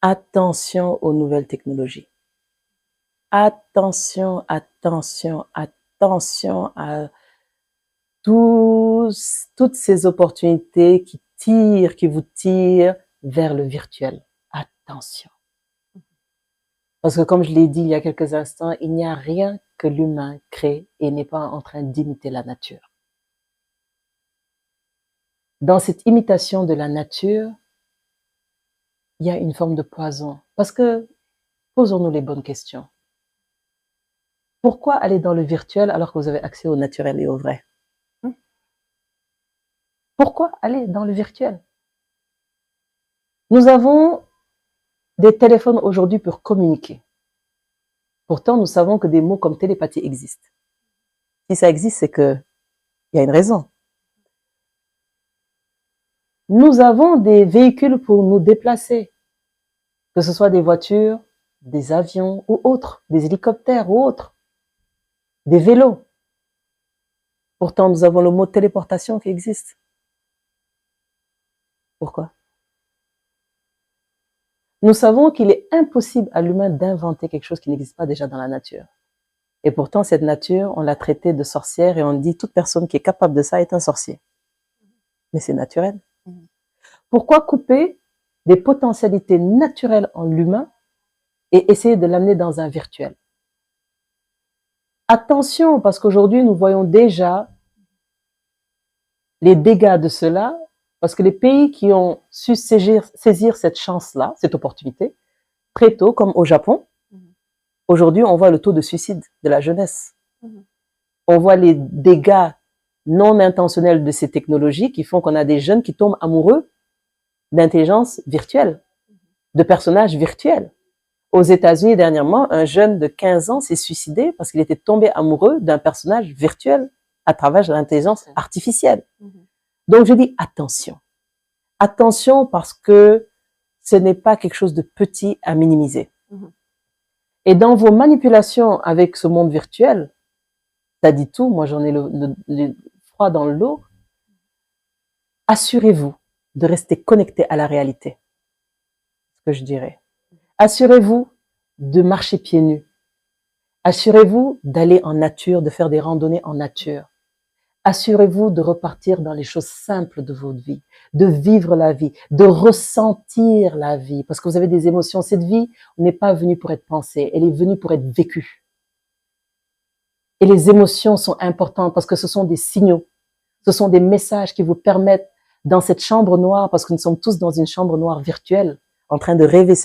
Attention aux nouvelles technologies. Attention, attention, attention à toutes ces opportunités qui vous tirent vers le virtuel. Attention. Parce que comme je l'ai dit il y a quelques instants, il n'y a rien que l'humain crée et n'est pas en train d'imiter la nature. Dans cette imitation de la nature, il y a une forme de poison. Parce que, posons-nous les bonnes questions. Pourquoi aller dans le virtuel alors que vous avez accès au naturel et au vrai? Pourquoi aller dans le virtuel? Nous avons des téléphones aujourd'hui pour communiquer. Pourtant, nous savons que des mots comme télépathie existent. Si ça existe, c'est qu'il y a une raison. Nous avons des véhicules pour nous déplacer, que ce soit des voitures, des avions ou autres, des hélicoptères ou autres, des vélos. Pourtant, nous avons le mot téléportation qui existe. Pourquoi? Nous savons qu'il est impossible à l'humain d'inventer quelque chose qui n'existe pas déjà dans la nature. Et pourtant, cette nature, on l'a traitée de sorcière et on dit toute personne qui est capable de ça est un sorcier. Mais c'est naturel. Pourquoi couper des potentialités naturelles en l'humain et essayer de l'amener dans un virtuel? Attention, parce qu'aujourd'hui, nous voyons déjà les dégâts de cela, parce que les pays qui ont su saisir cette chance-là, cette opportunité, très tôt, comme au Japon, aujourd'hui, on voit le taux de suicide de la jeunesse. On voit les dégâts non intentionnels de ces technologies qui font qu'on a des jeunes qui tombent amoureux d'intelligence virtuelle, de personnages virtuels. Aux États-Unis, dernièrement, un jeune de 15 ans s'est suicidé parce qu'il était tombé amoureux d'un personnage virtuel à travers l'intelligence artificielle. Donc, je dis attention. Attention parce que ce n'est pas quelque chose de petit à minimiser. Et dans vos manipulations avec ce monde virtuel, ça dit tout, moi j'en ai le froid dans le dos, assurez-vous de rester connecté à la réalité. C'est ce que je dirais. Assurez-vous de marcher pieds nus. Assurez-vous d'aller en nature, de faire des randonnées en nature. Assurez-vous de repartir dans les choses simples de votre vie, de vivre la vie, de ressentir la vie, parce que vous avez des émotions. Cette vie n'est pas venue pour être pensée, elle est venue pour être vécue. Et les émotions sont importantes parce que ce sont des signaux, ce sont des messages qui vous permettent, dans cette chambre noire, parce que nous sommes tous dans une chambre noire virtuelle, en train de rêver